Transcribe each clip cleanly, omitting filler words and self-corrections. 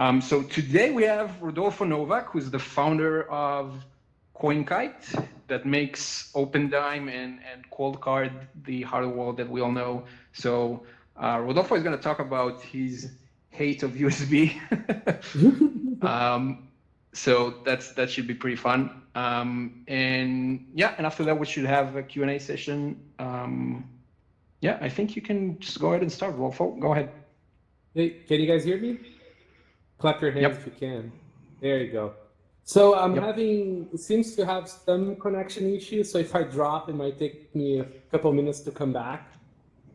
So today we have Rodolfo Novak, who's the founder of Coinkite, that makes OpenDime and Coldcard the hardware wallet that we all know. So Rodolfo is going to talk about his hate of USB. So that should be pretty fun. And yeah, and after that we should have a Q&A session. Yeah, I think you can just go ahead and start, Rodolfo. Go ahead. Hey, can you guys hear me? Clap your hands Yep. if you can. There you go. So I'm Yep. it seems to have some connection issues. So if I drop, it might take me a couple minutes to come back.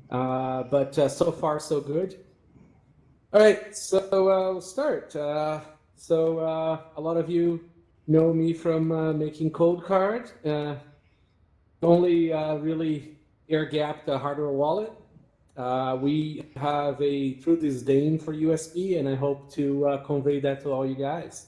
But so far, so good. All right, so we'll start. A lot of you know me from making Coldcard. Only really air-gapped hardware wallet. We have a true disdain for USB, and I hope to convey that to all you guys.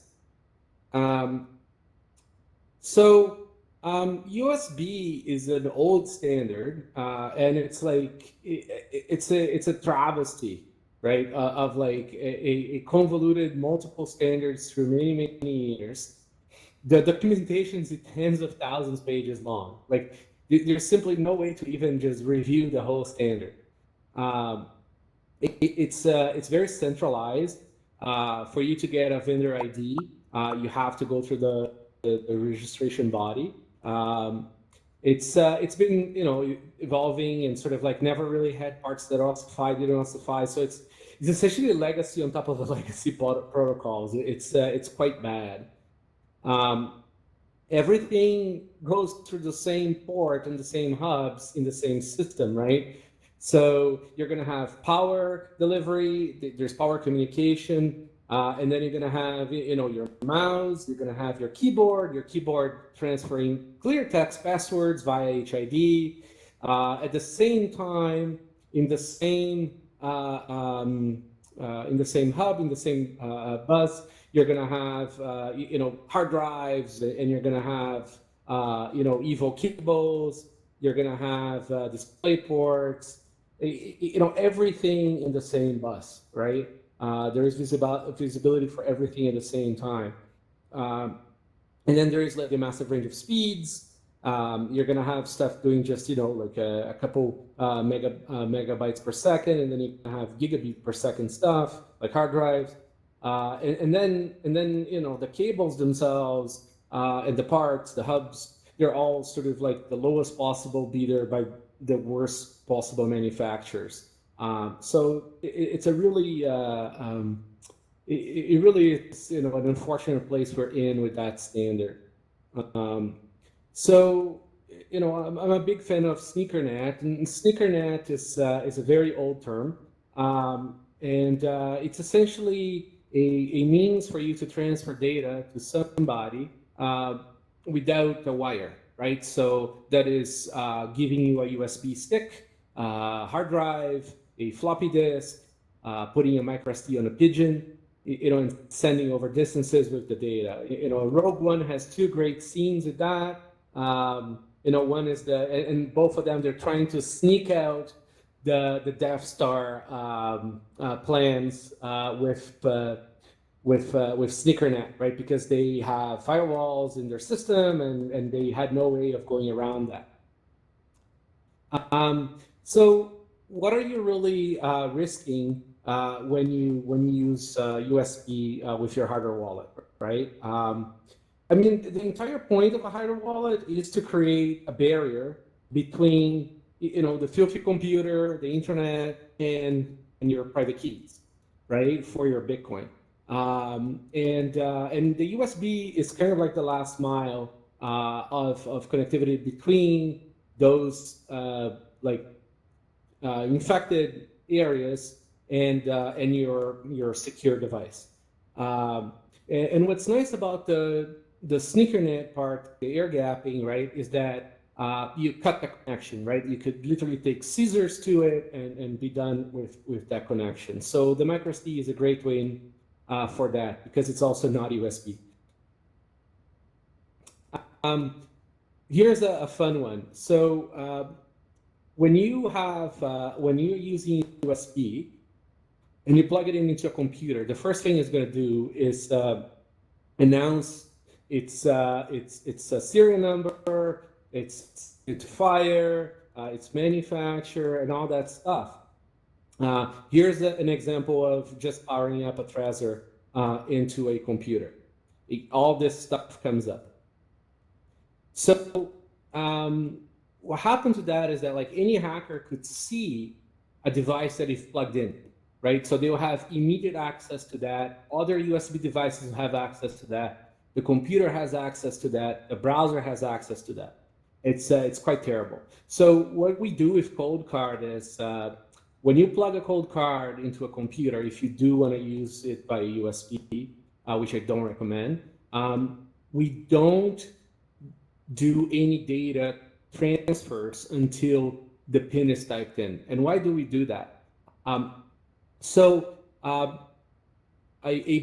USB is an old standard, and it's like it's a travesty, right? Of like a convoluted multiple standards through many years. The documentation is tens of thousands of pages long. Like there's simply no way to even just review the whole standard. It's very centralized. For you to get a vendor ID, you have to go through the registration body. It's been evolving and sort of like never really had parts that ossify, didn't ossify. So it's essentially a legacy on top of a legacy protocols. It's quite bad. Everything goes through the same port and the same hubs in the same system, right? So you're going to have power delivery, there's power communication, and then you're going to have your mouse, you're going to have your keyboard transferring clear text passwords via HID. At the same time, in the same hub, in the same bus, you're going to have hard drives, and you're going to have Evo cables. You're going to have display ports. Everything in the same bus, right? There is visibility for everything at the same time. And then there is like a massive range of speeds. You're going to have stuff doing just, like a couple megabytes per second, and then you can have gigabit per second stuff, like hard drives. And then the cables themselves and the parts, the hubs, they're all sort of like the lowest possible bidder by the worst possible manufacturers. So it's a really it really is an unfortunate place we're in with that standard. I'm a big fan of Sneakernet, and Sneakernet is a very old term, and it's essentially a means for you to transfer data to somebody without a wire, right? So that is giving you a USB stick, hard drive, a floppy disk, putting a micro SD on a pigeon, and sending over distances with the data. Rogue One has two great scenes with that. One is and both of them, they're trying to sneak out the Death Star plans with Sneakernet, right? Because they have firewalls in their system, and they had no way of going around that. So what are you really risking when you use USB with your hardware wallet, right? The entire point of a hardware wallet is to create a barrier between the filthy computer, the internet, and your private keys, right, for your Bitcoin. And the USB is kind of like the last mile of connectivity between those infected areas and your secure device. And what's nice about the Sneakernet part, the air gapping, right, is that you cut the connection, right? You could literally take scissors to it and be done with that connection. So the microSD is a great way for that, because it's also not USB. Here's a fun one. So when you're using USB, and you plug it into a computer, the first thing it's going to do is announce its serial number, its identifier, its manufacturer, and all that stuff. Here's an example of just powering up a Trezor into a computer. All this stuff comes up. So what happened to that is that like any hacker could see a device that is plugged in, right? So they'll have immediate access to that. Other USB devices have access to that. The computer has access to that. The browser has access to that. It's quite terrible. So what we do with Coldcard is when you plug a cold card into a computer, if you do want to use it by USB, which I don't recommend, we don't do any data transfers until the PIN is typed in. And why do we do that? A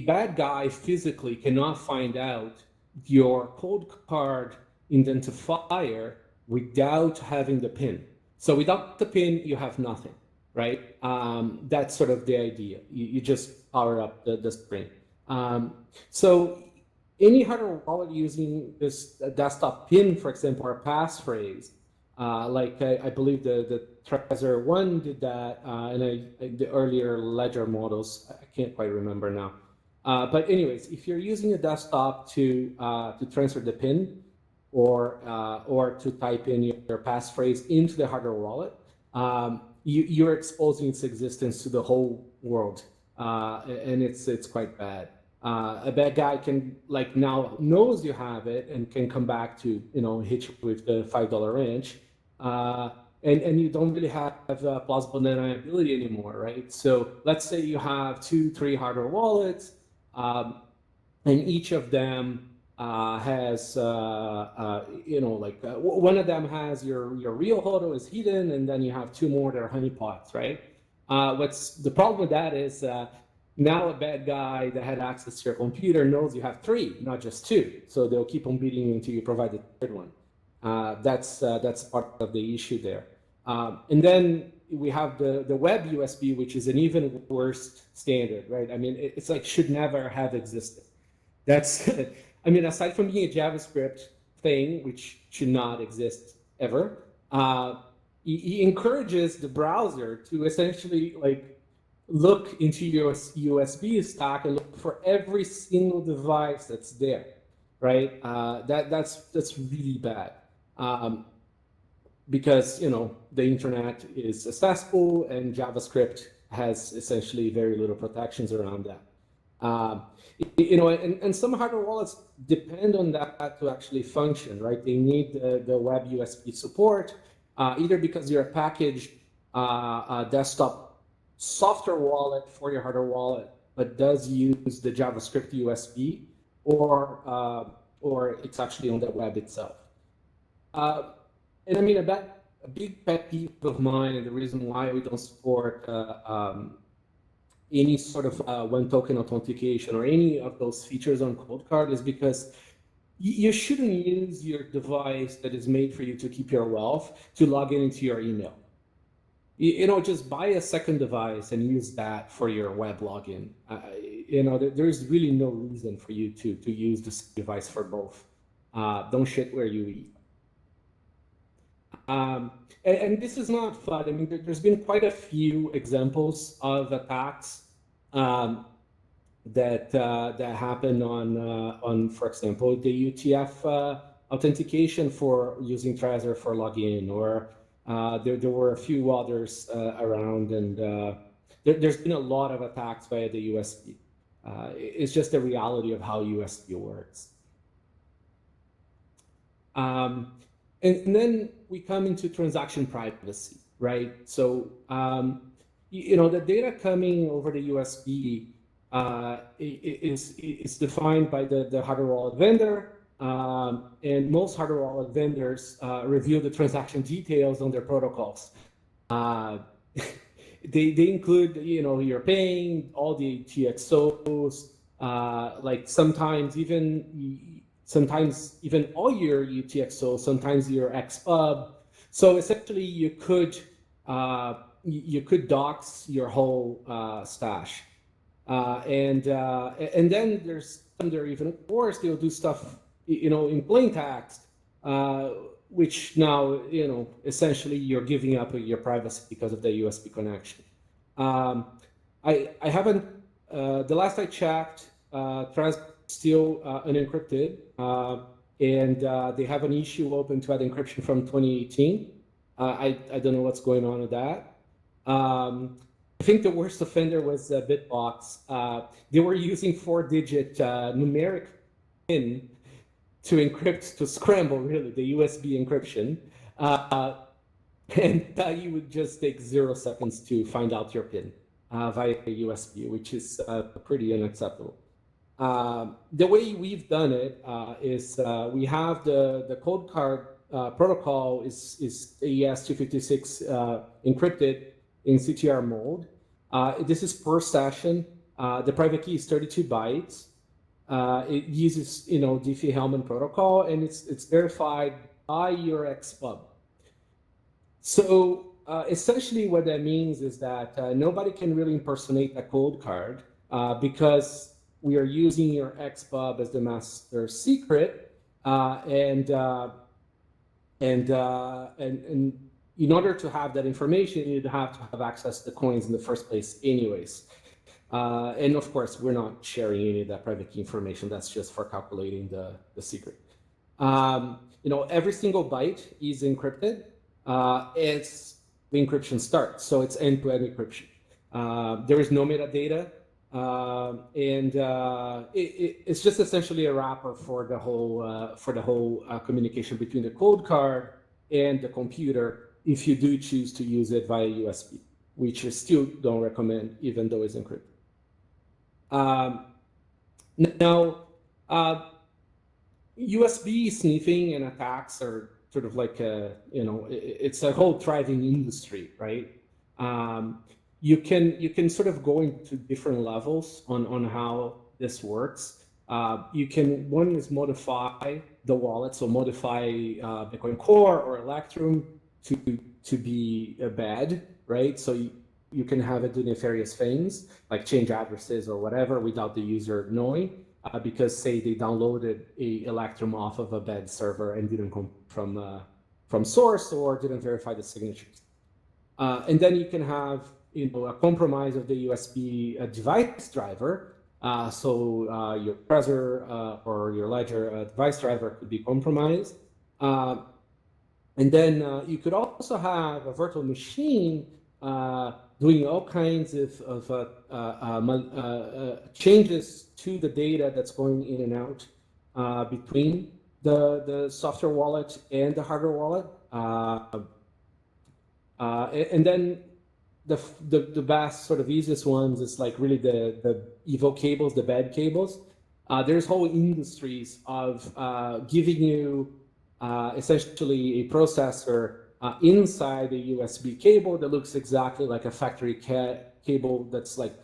bad guy physically cannot find out your cold card identifier without having the PIN. So without the PIN, you have nothing, right? That's sort of the idea. You just power up the spring. So any hardware wallet using this desktop PIN, for example, or passphrase, like I believe the Trezor 1 did that, and the earlier Ledger models, I can't quite remember now. But anyways, if you're using a desktop to transfer the PIN or to type in your passphrase into the hardware wallet, you're exposing its existence to the whole world, and it's quite bad. A bad guy can now knows you have it and can come back to hit you with the $5 wrench, and you don't really have plausible deniability anymore, right? So let's say you have 2-3 hardware wallets, and each of them has one of them has your real HODL is hidden, and then you have 2 more that are honeypots, right? What's the problem with that is now a bad guy that had access to your computer knows you have 3, not just 2. So they'll keep on beating you until you provide the third one. That's part of the issue there. And then we have the web USB, which is an even worse standard, right? I mean, it's like should never have existed. That's, I mean, aside from being a JavaScript thing, which should not exist ever, he encourages the browser to essentially look into your USB stack and look for every single device that's there, right? That's really bad, because the internet is accessible and JavaScript has essentially very little protections around that. And some hardware wallets depend on that to actually function, right? They need the web USB support, either because you're a packaged desktop software wallet for your hardware wallet, but does use the JavaScript USB, or it's actually on the web itself. And I mean, a big pet peeve of mine, and the reason why we don't support any sort of one-token authentication or any of those features on Coldcard is because you shouldn't use your device that is made for you to keep your wealth to log into your email. Just buy a second device and use that for your web login. There's really no reason for you to use this device for both. Don't shit where you eat. And this is not fun. I mean, there's been quite a few examples of attacks that happen on, for example, the UTF authentication for using Trezor for login, or there were a few others around, and there's been a lot of attacks via the USB. It's just the reality of how USB works. And then we come into transaction privacy, right? So, the data coming over the USB is defined by the hardware wallet vendor, and most hardware wallet vendors reveal the transaction details on their protocols. They include, you're paying all the TXOs, sometimes even all your UTXO, sometimes your XPub. So essentially you could you could dox your whole stash. And then there's they're even worse. They'll do stuff, in plain text, which now, essentially you're giving up your privacy because of the USB connection. I haven't. The last I checked, Trans still unencrypted, and they have an issue open to add encryption from 2018. I don't know what's going on with that. I think the worst offender was Bitbox. They were using 4-digit numeric PIN to encrypt, to scramble, really, the USB encryption. And you would just take 0 seconds to find out your PIN via USB, which is pretty unacceptable. The way we've done it is we have the code card protocol is AES-256 encrypted in CTR mode. This is per session. The private key is 32 bytes. It uses, Diffie-Hellman protocol, and it's verified by your XPub. So essentially what that means is that nobody can really impersonate a code card because we are using your XPub as the master secret, and in order to have that information, you'd have to have access to the coins in the first place anyways. And of course, we're not sharing any of that private key information. That's just for calculating the secret. Every single byte is encrypted. It's the encryption starts, so it's end-to-end encryption. There is no metadata, and it's just essentially a wrapper for the whole communication between the code card and the computer, if you do choose to use it via USB, which I still don't recommend, even though it's encrypted. Now, USB sniffing and attacks are sort of like it's a whole thriving industry, right? You can sort of go into different levels on how this works. One is modify the wallet, so modify Bitcoin Core or Electrum to be bad, right? So you can have it do nefarious things like change addresses or whatever without the user knowing, because say they downloaded a Electrum off of a bad server and didn't come from source or didn't verify the signatures. And then you can have a compromise of the USB device driver. So your Trezor or your Ledger device driver could be compromised. And then you could also have a virtual machine doing all kinds of changes to the data that's going in and out between the software wallet and the hardware wallet. And then the best sort of easiest ones is like really the evil cables, the bad cables. There's whole industries of giving you essentially a processor inside a USB cable that looks exactly like a factory cable that's like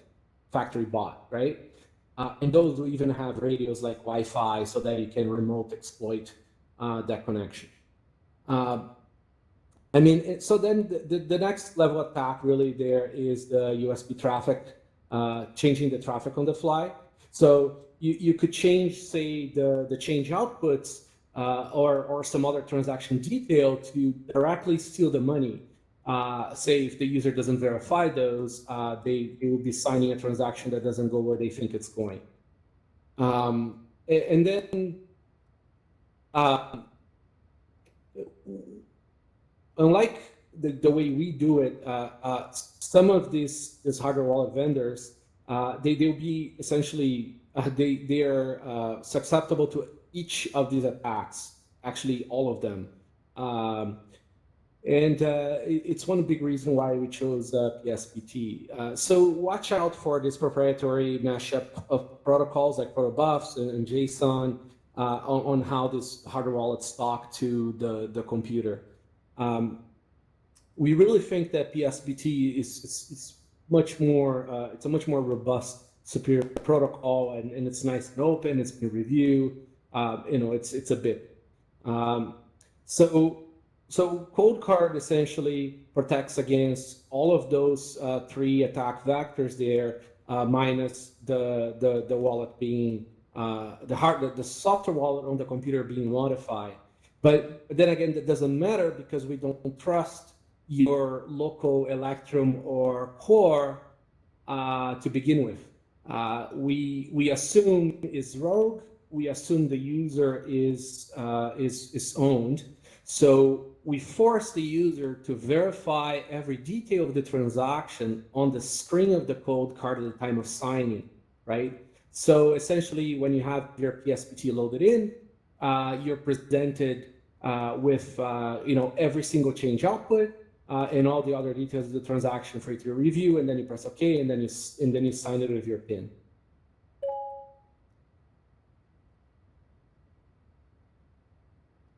factory bought, right? And those will even have radios like Wi-Fi so that you can remote exploit that connection. So then the next level attack really there is the USB traffic, changing the traffic on the fly. So you could change, say, the change outputs or some other transaction detail to directly steal the money. Say if the user doesn't verify those, they will be signing a transaction that doesn't go where they think it's going. And then unlike the way we do it, some of these hardware wallet vendors, they'll be essentially, they are susceptible to each of these attacks, actually all of them. And it's one big reason why we chose PSBT. So watch out for this proprietary mashup of protocols like protobufs and JSON on how this hardware wallets talk to the computer. We really think that PSBT is much more, it's a much more robust, superior protocol, and it's nice and open, it's been reviewed, it's a bit. So cold card essentially protects against all of those three attack vectors there, minus the wallet being the software wallet on the computer being modified. But then again, that doesn't matter because we don't trust your local Electrum or Core to begin with. We assume is rogue. We assume the user is owned. So we force the user to verify every detail of the transaction on the screen of the cold card at the time of signing, right? So essentially, when you have your PSPT loaded in, you're presented with every single change output and all the other details of the transaction for you to review, and then you press OK, and then you sign it with your PIN.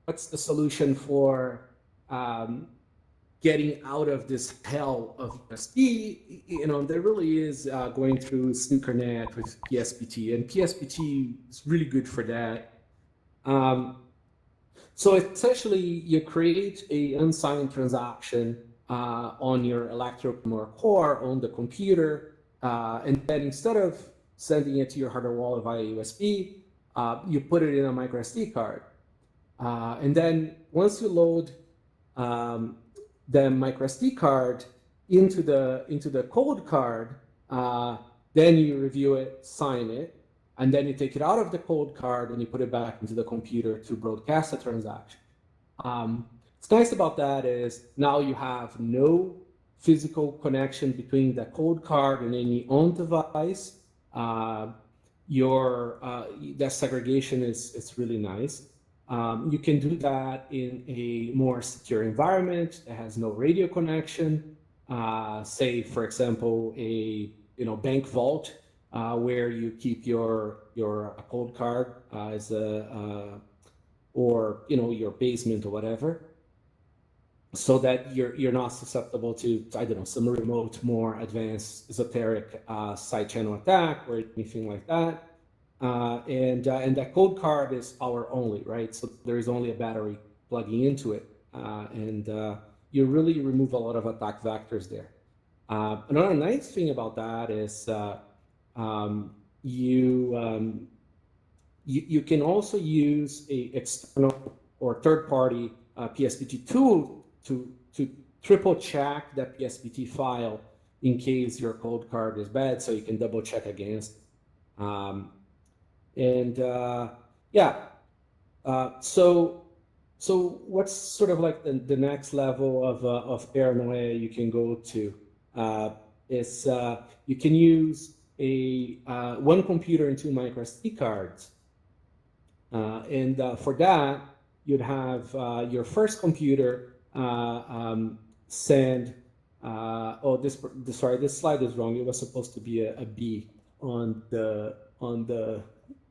What's the solution for getting out of this hell of USD? There really is going through Sneakernet with PSPT, and PSPT is really good for that. So essentially, you create a unsigned transaction on your Electrum or Core on the computer, and then instead of sending it to your hardware wallet via USB, you put it in a micro SD card. And then once you load the micro SD card into the cold card, then you review it, sign it, and then you take it out of the cold card and you put it back into the computer to broadcast the transaction. What's nice about that is now you have no physical connection between the cold card and any on device. That segregation is really nice. You can do that in a more secure environment that has no radio connection. Say, for example, a bank vault where you keep your cold card as or your basement or whatever, so that you're not susceptible to, I don't know, some remote, more advanced esoteric side channel attack or anything like that. And that code card is power only, right? So there is only a battery plugging into it, and you really remove a lot of attack vectors there. Another nice thing about that is you can also use a external or third-party PSPT tool to triple check that PSPT file in case your code card is bad, so you can double check against. So what's sort of like the next level of paranoia you can go to is you can use a one computer and two micro SD cards, and for that you'd have your first computer send. Sorry, this slide is wrong. It was supposed to be a B on the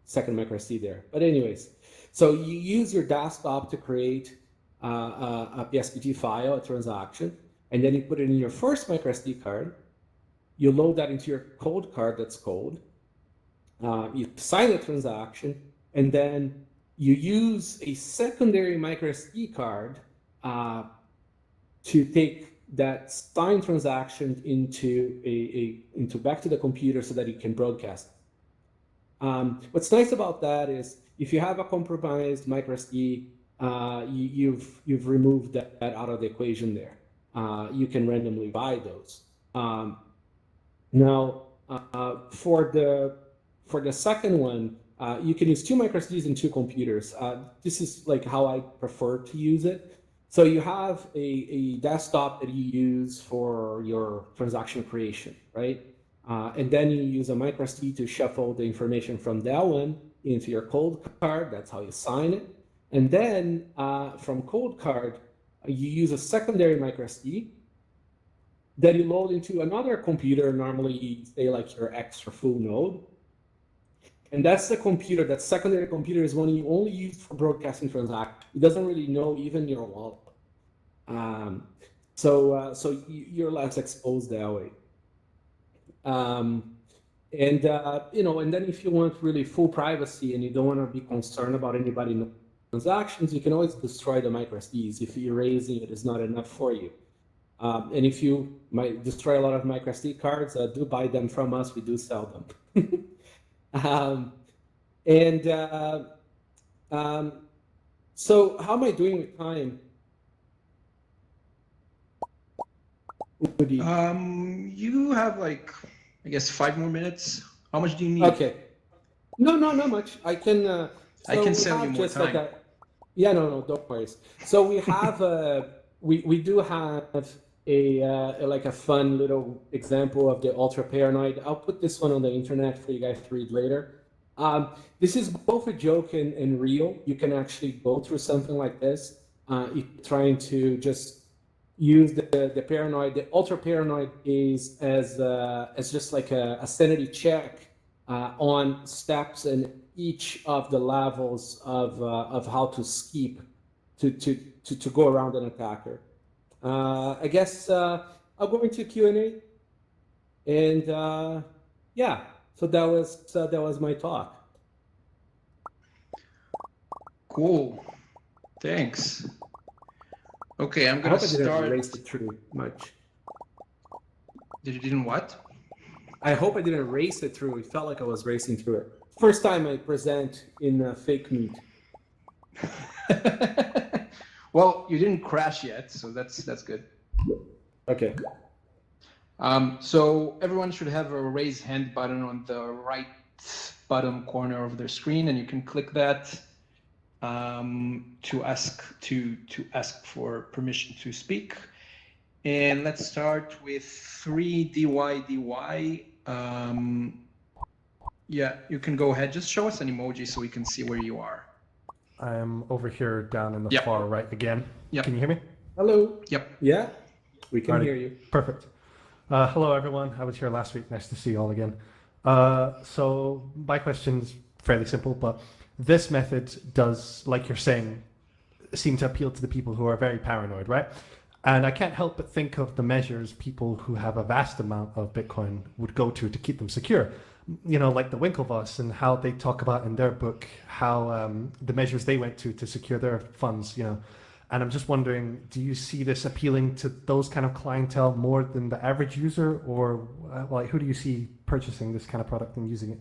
second micro SD there. But anyways, so you use your desktop to create a PSPT file, a transaction, and then you put it in your first micro SD card. You load that into your cold card that's cold. You sign the transaction, and then you use a secondary micro SD card to take that signed transaction into back to the computer so that you can broadcast. What's nice about that is if you have a compromised micro SD, you've removed that out of the equation there. You can randomly buy those. Now, for the second one, you can use two micro SDs and two computers. This is like how I prefer to use it. So you have a desktop that you use for your transaction creation, right? And then you use a micro SD to shuffle the information from that one into your cold card. That's how you sign it. And then from cold card, you use a secondary micro SD that you load into another computer, normally say like your extra full node. And that's the computer, that secondary computer is one you only use for broadcasting transactions. It doesn't really know even your wallet. So you're less exposed that way. And then if you want really full privacy and you don't want to be concerned about anybody transactions, you can always destroy the microSDs if erasing it is not enough for you. And if you might destroy a lot of microSD cards, do buy them from us. We do sell them. So how am I doing with time? You have like, I guess, 5 more minutes. How much do you need? Okay. No, not much. I can. I can sell you more time. Yeah, no, don't worry. So we have we do have a fun little example of the ultra paranoid. I'll put this one on the internet for you guys to read later. This is both a joke and real. You can actually go through something like this, trying to just use the paranoid. The ultra paranoid is as just like a sanity check on steps and each of the levels of how to skip to go around an attacker. I guess I'll go into Q&A, and yeah, so that was my talk. Cool, thanks. Okay, I'm gonna start. I hope I didn't race it through much. You didn't what? I hope I didn't race it through. It felt like I was racing through it. First time I present in a fake meet. Well, you didn't crash yet, so that's good. Okay. So everyone should have a raise hand button on the right bottom corner of their screen, and you can click that to ask for permission to speak. And let's start with 3DYDY. Yeah, you can go ahead. Just show us an emoji so we can see where you are. I am over here down in the far right again. Yep. Can you hear me? Hello. Yep. Yeah, we can hear you. Perfect. Hello, everyone. I was here last week. Nice to see you all again. So my question's fairly simple, but this method does, like you're saying, seem to appeal to the people who are very paranoid, right? And I can't help but think of the measures people who have a vast amount of Bitcoin would go to keep them secure. You know, like the Winklevoss and how they talk about in their book how the measures they went to secure their funds, you know. And I'm just wondering, do you see this appealing to those kind of clientele more than the average user, or like who do you see purchasing this kind of product and using it?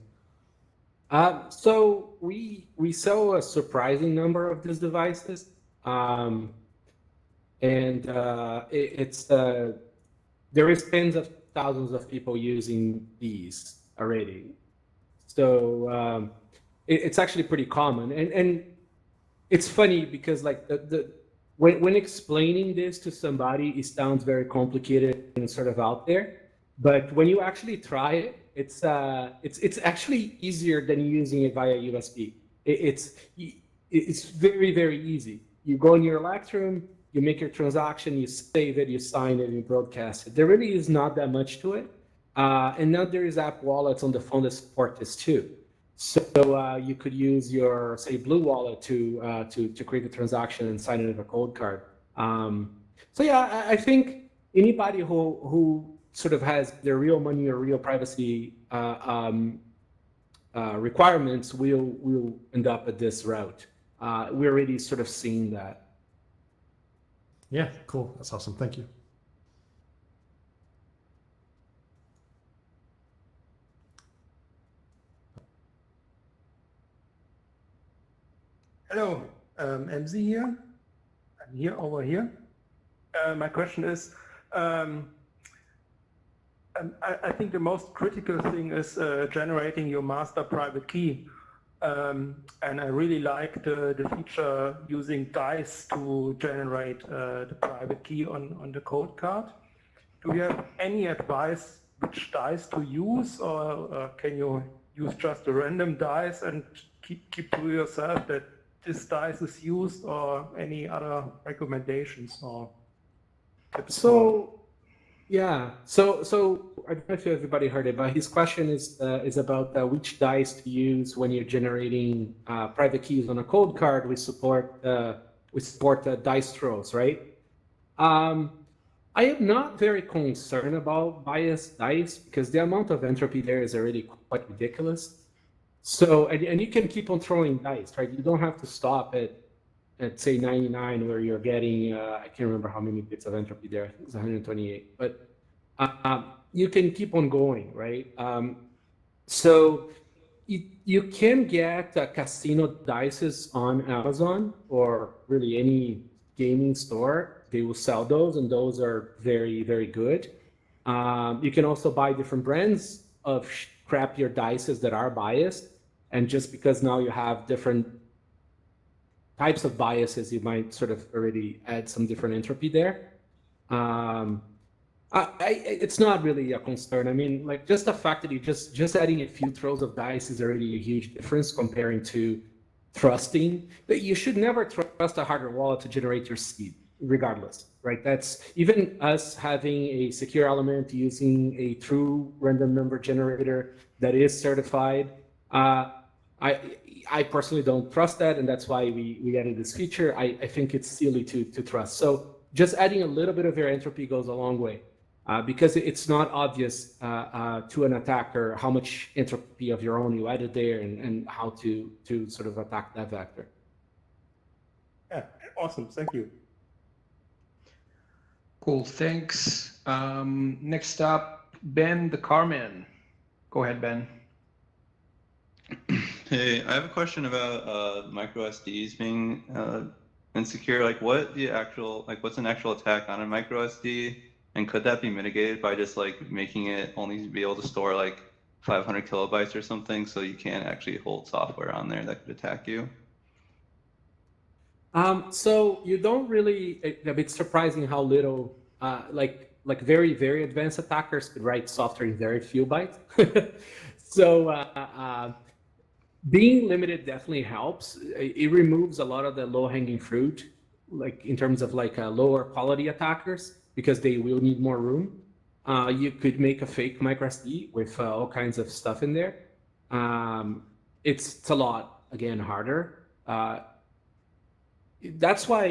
So we sell a surprising number of these devices, and there is tens of thousands of people using these already. So it's actually pretty common, and it's funny because like when explaining this to somebody, it sounds very complicated and sort of out there. But when you actually try it, it's actually easier than using it via USB. It's very, very easy. You go in your Electrum, you make your transaction, you save it, you sign it, you broadcast it. There really is not that much to it. And now there is app wallets on the phone that support this too. So you could use your, say, Blue Wallet to create a transaction and sign it with a cold card. So yeah, I think anybody who sort of has their real money or real privacy requirements will end up at this route. We're already sort of seeing that. Yeah, cool. That's awesome. Thank you. Hello, MZ here. I'm here over here. My question is, I think the most critical thing is generating your master private key. And I really like the feature using dice to generate the private key on the code card. Do you have any advice which dice to use, or can you use just a random dice and keep to yourself that this dice is used, or any other recommendations or tips? So yeah, so I don't know if everybody heard it, but his question is about which dice to use when you're generating private keys on a code card. We support dice throws, right? I am not very concerned about biased dice because the amount of entropy there is already quite ridiculous. So and you can keep on throwing dice, right? You don't have to stop at at say 99, where you're getting I can't remember how many bits of entropy there. I think it's 128, but you can keep on going, right? So you can get casino dices on Amazon or really any gaming store. They will sell those, and those are very, very good. You can also buy different brands of crappier dices that are biased. And just because now you have different types of biases, you might sort of already add some different entropy there. It's not really a concern. I mean, like just the fact that you just adding a few throws of dice is already a huge difference comparing to trusting. But you should never trust a hardware wallet to generate your seed, regardless, right? That's even us having a secure element using a true random number generator that is certified. I personally don't trust that, and that's why we added this feature. I think it's silly to trust. So just adding a little bit of your entropy goes a long way. Because it's not obvious to an attacker how much entropy of your own you added there and how to sort of attack that vector. Yeah, awesome. Thank you. Cool, thanks. Next up, Ben the Carman. Go ahead, Ben. Hey, I have a question about micro SDs being insecure. Like, what's an actual attack on a micro SD? And could that be mitigated by just like making it only be able to store like 500 kilobytes or something, so you can't actually hold software on there that could attack you? So you don't really. A bit surprising how little, like very very advanced attackers could write software in very few bytes. So being limited definitely helps. It removes a lot of the low hanging fruit, like in terms of like lower quality attackers, because they will need more room. You could make a fake microSD with all kinds of stuff in there. It's a lot, again, harder. That's why,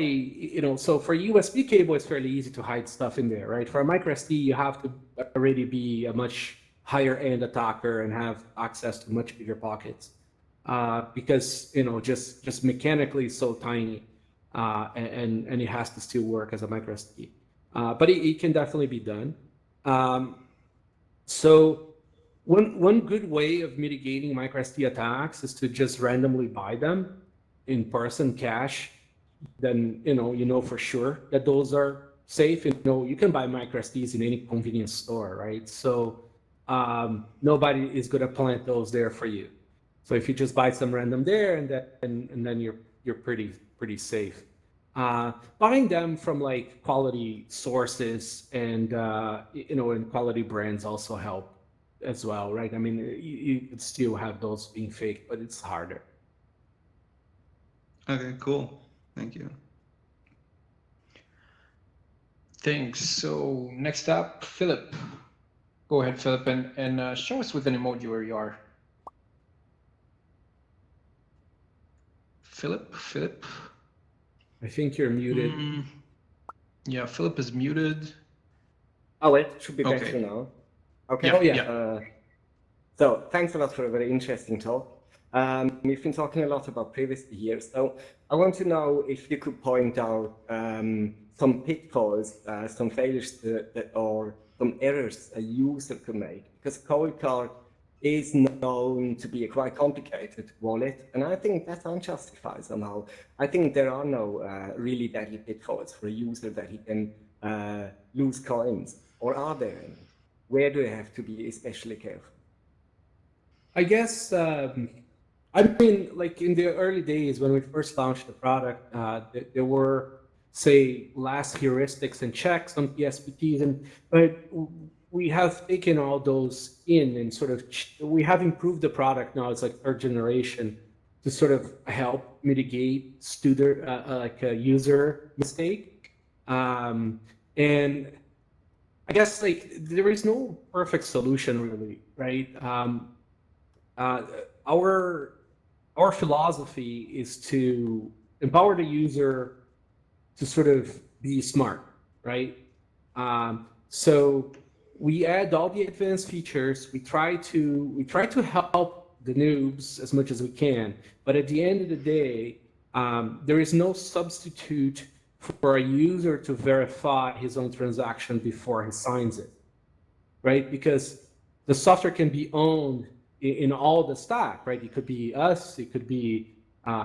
so for USB cable, it's fairly easy to hide stuff in there, right? For a microSD, you have to already be a much higher end attacker and have access to much bigger pockets. Because, just mechanically so tiny, and it has to still work as a microSD. But it can definitely be done. So one good way of mitigating microSD attacks is to just randomly buy them in person cash. Then you know for sure that those are safe. You can buy microSDs in any convenience store, right? So nobody is going to plant those there for you. So if you just buy some random there, and then you're pretty safe. Buying them from like quality sources and and quality brands also help as well, right? I mean, you could still have those being fake, but it's harder. Okay, cool. Thank you. Thanks. So next up, Philip. Go ahead, Philip, and show us with an emoji where you are. Philip. I think you're muted. Yeah, Philip is muted. Oh, it should be Okay. better now. Okay. Yeah, Oh, yeah. yeah. So thanks a lot for a very interesting talk. We've been talking a lot about previous years, so I want to know if you could point out some pitfalls, some failures or some errors a user could make, because Coinkite is known to be a quite complicated wallet, and I think that's unjustified somehow. I think there are no really deadly pitfalls for a user that he can lose coins, or are there any? Where do you have to be especially careful? I guess, I mean, like in the early days when we first launched the product, there were, say, less heuristics and checks on PSPTs, but we have taken all those in and sort of, we have improved the product now. It's like third generation to sort of help mitigate like a user mistake. And I guess like there is no perfect solution really, right? Our philosophy is to empower the user to sort of be smart, right? So we add all the advanced features. We try to help the noobs as much as we can. But at the end of the day, there is no substitute for a user to verify his own transaction before he signs it, right? Because the software can be owned in all the stack, right? It could be us, it could be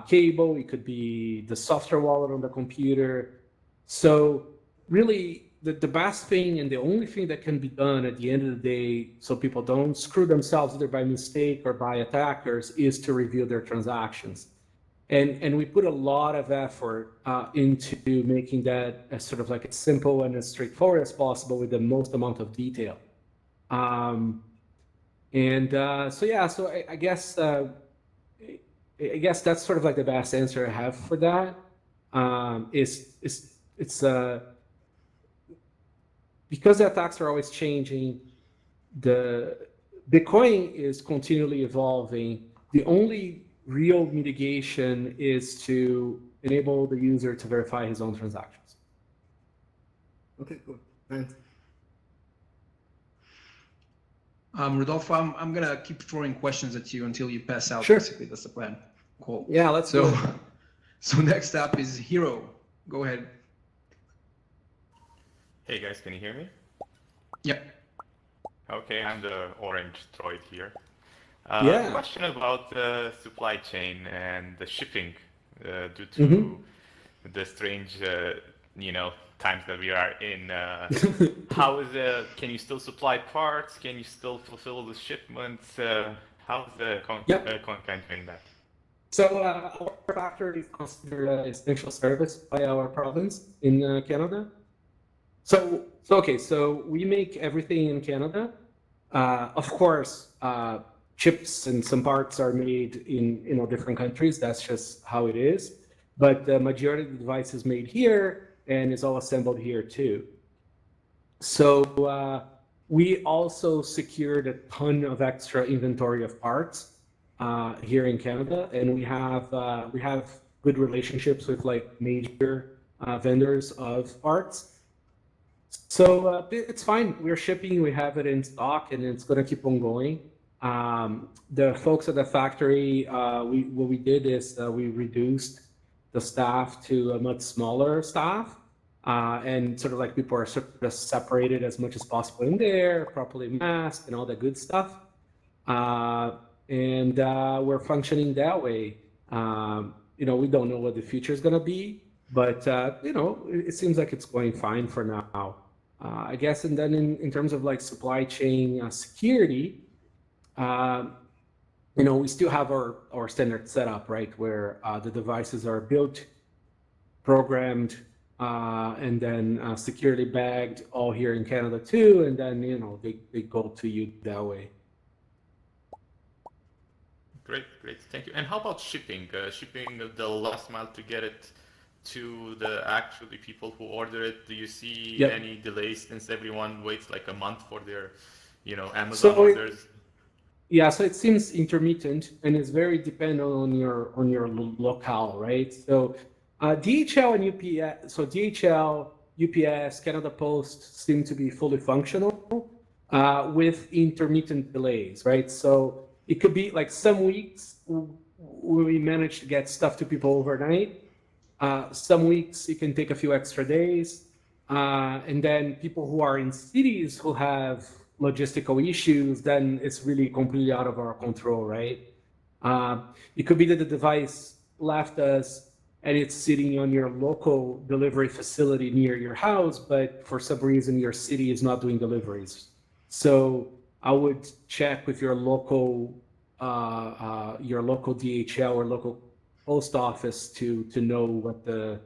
Cable, it could be the software wallet on the computer. So really, the best thing and the only thing that can be done at the end of the day, so people don't screw themselves either by mistake or by attackers, is to review their transactions. And we put a lot of effort into making that as sort of like as simple and as straightforward as possible with the most amount of detail. So I guess that's sort of like the best answer I have for that. It's because the attacks are always changing, the Bitcoin is continually evolving. The only real mitigation is to enable the user to verify his own transactions. Okay, cool. Thanks. Rodolfo, I'm gonna keep throwing questions at you until you pass out. Sure. Basically, that's the plan. Cool. Yeah, let's do it. So next up is Hero. Go ahead. Hey guys, can you hear me? Yep. Okay, I'm the orange droid here. Yeah. Question about the supply chain and the shipping due to the strange, times that we are in. How is can you still supply parts? Can you still fulfill the shipments? How's the Coinkite doing that? So our factory is considered an essential service by our province in Canada. So we make everything in Canada. Of course, chips and some parts are made in different countries. That's just how it is. But the majority of the device is made here and is all assembled here too. So we also secured a ton of extra inventory of parts here in Canada, and we have good relationships with like major vendors of parts. So it's fine. We're shipping. We have it in stock, and it's going to keep on going. The folks at the factory, what we did is we reduced the staff to a much smaller staff, and sort of like people are sort of separated as much as possible in there, properly masked, and all that good stuff. And we're functioning that way. We don't know what the future is going to be, but it seems like it's going fine for now. I guess, and then in terms of like supply chain security, we still have our standard setup, right, where the devices are built, programmed, and then securely bagged, all here in Canada too, and then they go to you that way. Great, thank you. And how about shipping? Shipping the last mile to get it to the actually people who order it. Do you see any delays since everyone waits like a month for their, Amazon orders? So it seems intermittent and it's very dependent on your locale, right? So DHL and UPS, so DHL, UPS, Canada Post seem to be fully functional with intermittent delays, right? So it could be like some weeks we manage to get stuff to people overnight. Some weeks it can take a few extra days. And then people who are in cities who have logistical issues, then it's really completely out of our control, right? It could be that the device left us and it's sitting on your local delivery facility near your house, but for some reason your city is not doing deliveries. So I would check with your local DHL or local post office to know what the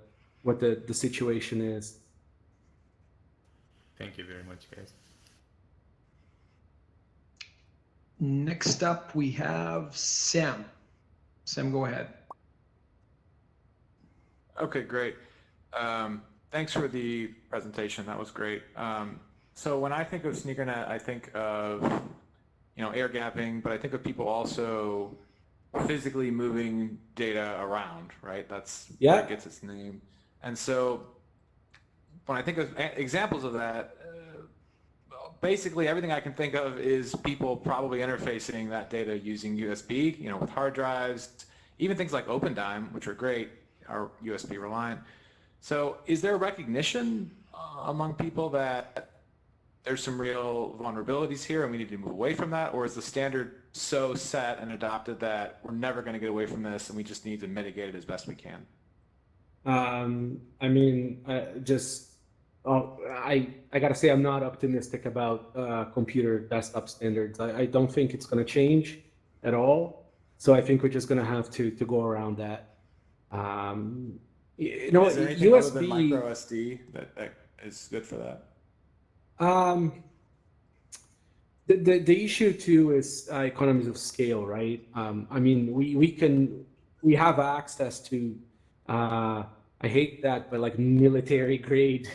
situation is. Thank you very much, guys. Next up, we have Sam. Sam, go ahead. Okay, great. Thanks for the presentation. That was great. So when I think of Sneakernet, I think of air gapping, but I think of people also physically moving data around, right? That's where it gets its name. And so when I think of examples of that, basically everything I can think of is people probably interfacing that data using USB, with hard drives, even things like OpenDime, which are great. are USB reliant. So is there recognition among people that there's some real vulnerabilities here and we need to move away from that? Or is the standard so set and adopted that we're never going to get away from this and we just need to mitigate it as best we can? I mean, I gotta say I'm not optimistic about computer desktop standards. I don't think it's gonna change at all. So I think we're just gonna have to go around that. You know, Is there anything other than USB. micro SD that is good for that? The issue too is economies of scale, right? I mean, we have access to I hate that, but like military grade,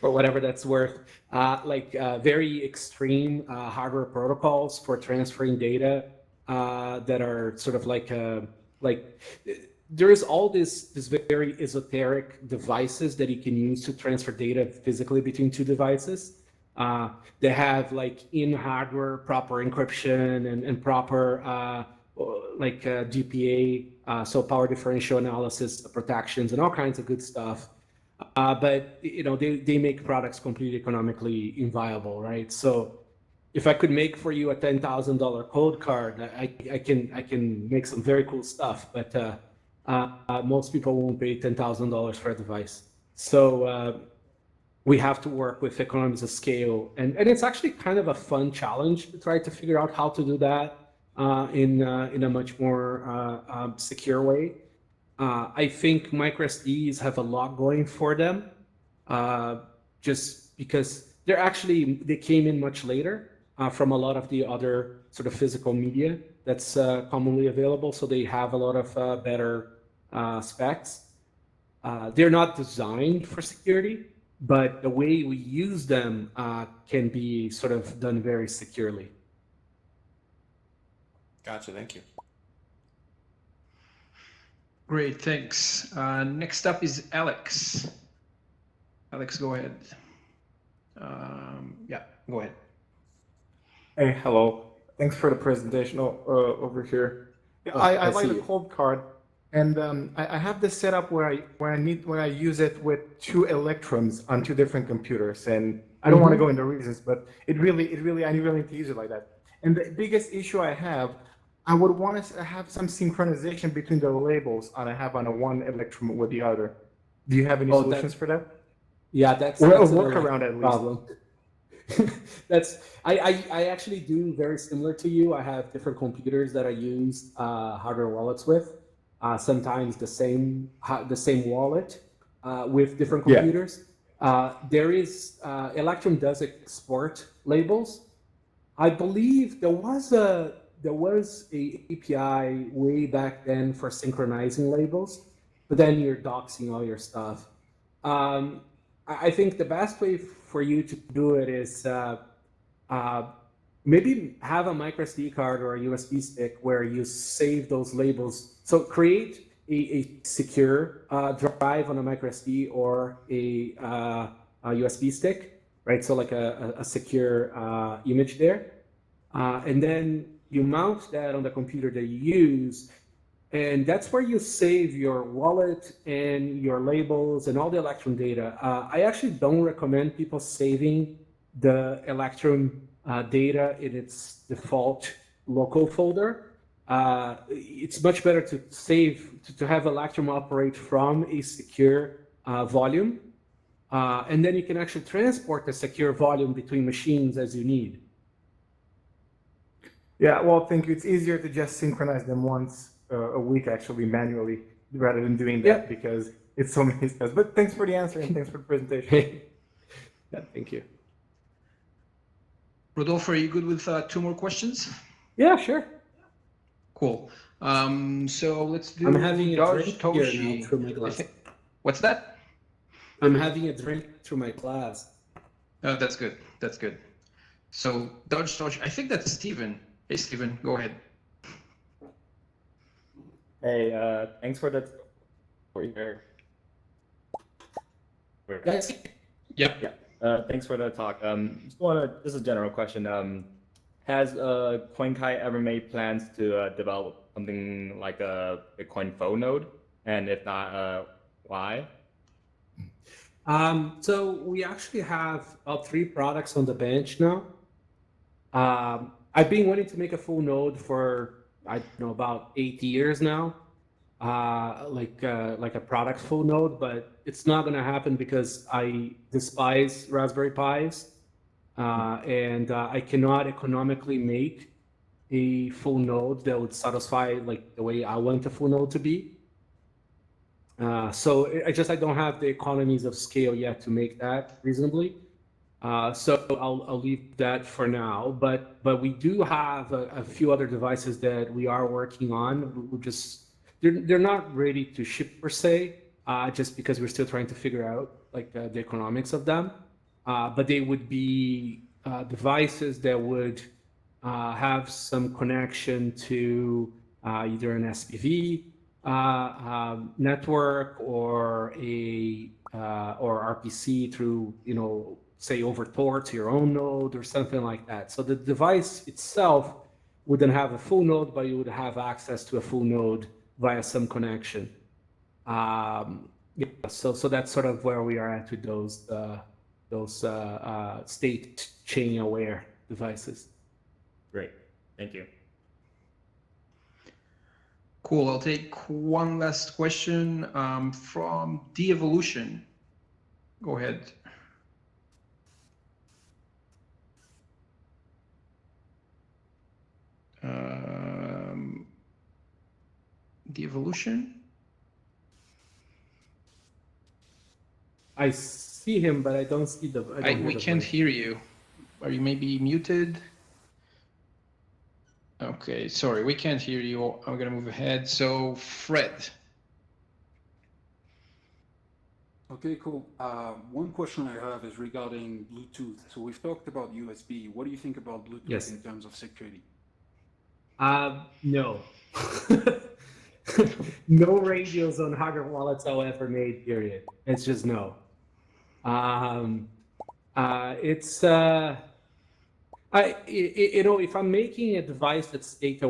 for whatever that's worth, very extreme hardware protocols for transferring data that are sort of like there is all this very esoteric devices that you can use to transfer data physically between two devices. They have like in hardware proper encryption and proper GPA, so power differential analysis protections and all kinds of good stuff. But you know they make products completely economically inviable, right? So if I could make for you a $10,000 code card, I can make some very cool stuff, but most people won't pay $10,000 for a device. So we have to work with economies of scale, and it's actually kind of a fun challenge to try to figure out how to do that in a much more secure way. I think microSDs have a lot going for them, just because they came in much later from a lot of the other sort of physical media that's commonly available. So they have a lot of better specs. They're not designed for security, but the way we use them can be sort of done very securely. Gotcha, thank you. Great, thanks. Next up is Alex. Alex, go ahead. Yeah, go ahead. Hey, hello. Thanks for the presentation over here. Yeah, I like the cold card, and I have this setup where I use it with two electrons on two different computers, and I don't want to go into reasons, but I really need to use it like that. And the biggest issue I have, I would want to have some synchronization between the labels I have on a one electron with the other. Do you have any solutions for that? Yeah, that's a workaround at least. Problem. I actually do very similar to you. I have different computers that I use hardware wallets with. Sometimes the same wallet with different computers. There is Electrum does export labels. I believe there was a API way back then for synchronizing labels, but then you're doxing all your stuff. I think the best way for you to do it is maybe have a microSD card or a USB stick where you save those labels. So create a secure drive on a microSD or a USB stick, right? So like a secure image there. And then you mount that on the computer that you use, and that's where you save your wallet and your labels and all the Electrum data. I actually don't recommend people saving the Electrum data in its default local folder. It's much better to have Electrum operate from a secure volume, and then you can actually transport the secure volume between machines as you need. Yeah, well, thank you. It's easier to just synchronize them once a week, actually, manually, rather than doing that because it's so many steps. But thanks for the answer and thanks for the presentation. Yeah, thank you. Rodolfo, are you good with two more questions? Yeah, sure. Cool. So let's do. I'm having a Dodge drink here Toshi. now through my glass. What's that? I'm having a drink through my glass. Oh, that's good. That's good. So Dodge Toshi. I think that's Steven. Hey, Steven, go ahead. Hey, thanks for your. That's Yep. Thanks for the talk. This is a general question. Has Coinkite ever made plans to develop something like a Bitcoin Fo node And if not, why? So we actually have about 3 products on the bench now. I've been wanting to make a full node for, I don't know, about 8 years now, like a product full node, but it's not going to happen because I despise Raspberry Pis, and I cannot economically make a full node that would satisfy like the way I want a full node to be. So I don't have the economies of scale yet to make that reasonably. So I'll leave that for now. But we do have a few other devices that we are working on. We're just they're not ready to ship per se, just because we're still trying to figure out like the economics of them. But they would be devices that would have some connection to either an SPV network or a or RPC through, you know, say over Tor to your own node or something like that. So the device itself wouldn't have a full node, but you would have access to a full node via some connection. Yeah, so that's sort of where we are at with those state chain aware devices. Great, thank you. Cool. I'll take one last question from De-Evolution. Go ahead. De-Evolution? I see him, but I don't see the. We can't hear you. Are you maybe muted? Okay, sorry, we can't hear you. I'm gonna move ahead. So, Fred. Okay, cool. One question I have is regarding Bluetooth. So we've talked about USB. What do you think about Bluetooth in terms of security? No. No radios on hardware wallets I'll ever made, period. It's just no. It's you know, if I'm making a device that's state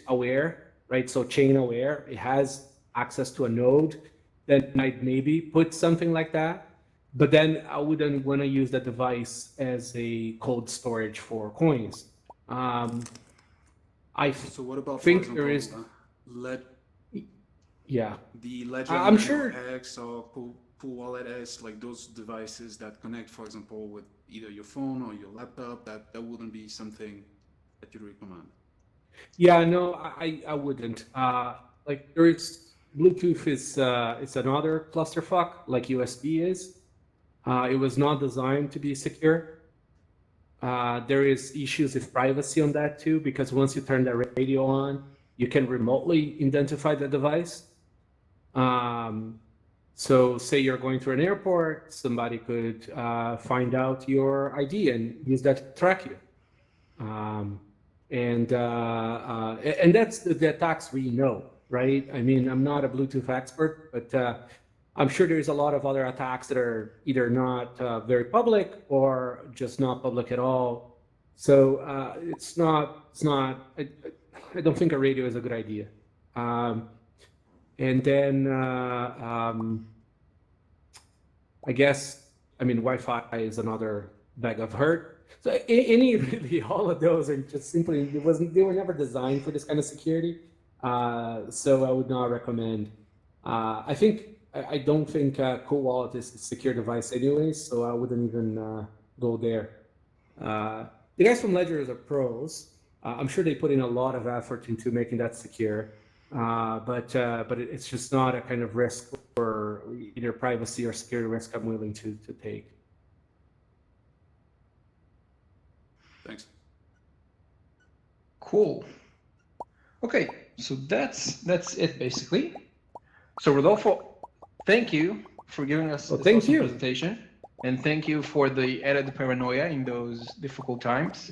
aware, right? So chain aware, it has access to a node, then I'd maybe put something like that. But then I wouldn't want to use that device as a cold storage for coins. So what about, think for there example, yeah. The Ledger I'm sure X or Pool Wallet S, like those devices that connect, for example, with either your phone or your laptop, that wouldn't be something that you'd recommend? Yeah, no, I wouldn't. Like there is Bluetooth is it's another clusterfuck like USB is. It was not designed to be secure. There is issues with privacy on that too, because once you turn the radio on, you can remotely identify the device. So say you're going through an airport, somebody could find out your ID and use that to track you. And that's the attacks we know, right? I mean, I'm not a Bluetooth expert, but I'm sure there's a lot of other attacks that are either not very public or just not public at all. So it's not. I don't think a radio is a good idea. And then I guess, I mean, Wi-Fi is another bag of hurt. So really, all of those are just simply, they were never designed for this kind of security. So I would not recommend. I don't think Cool Wallet is a secure device anyways, so I wouldn't even go there. The guys from Ledger are pros. I'm sure they put in a lot of effort into making that secure. But it's just not a kind of risk for either privacy or security risk I'm willing to take. Thanks. Cool. Okay, so that's it basically. So Rodolfo, thank you for giving us this awesome presentation, and thank you for the added paranoia in those difficult times.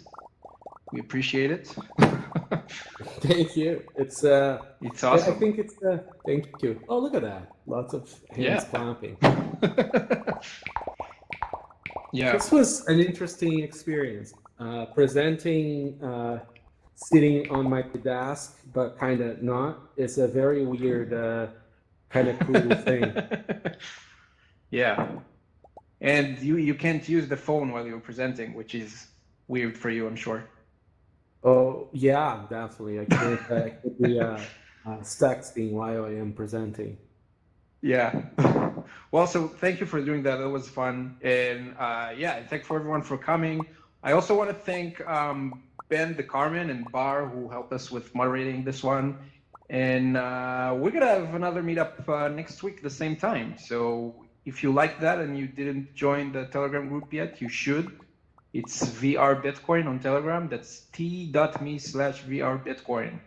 We appreciate it. Thank you. It's awesome. I think it's thank you. Oh, look at that! Lots of hands clapping. Yeah, this was an interesting experience. Presenting sitting on my desk, but kind of not. It's a very weird, kind of cool thing. Yeah. And you can't use the phone while you're presenting, which is weird for you, I'm sure. Oh, yeah, definitely. I can't be texting while I am presenting. Yeah. Well, so thank you for doing that. That was fun. And yeah, thank for everyone for coming. I also want to thank Ben, the Carmen, and Bar, who helped us with moderating this one. And we're going to have another meetup next week at the same time. So if you like that and you didn't join the Telegram group yet, you should. It's VR Bitcoin on Telegram. That's t.me/VR Bitcoin.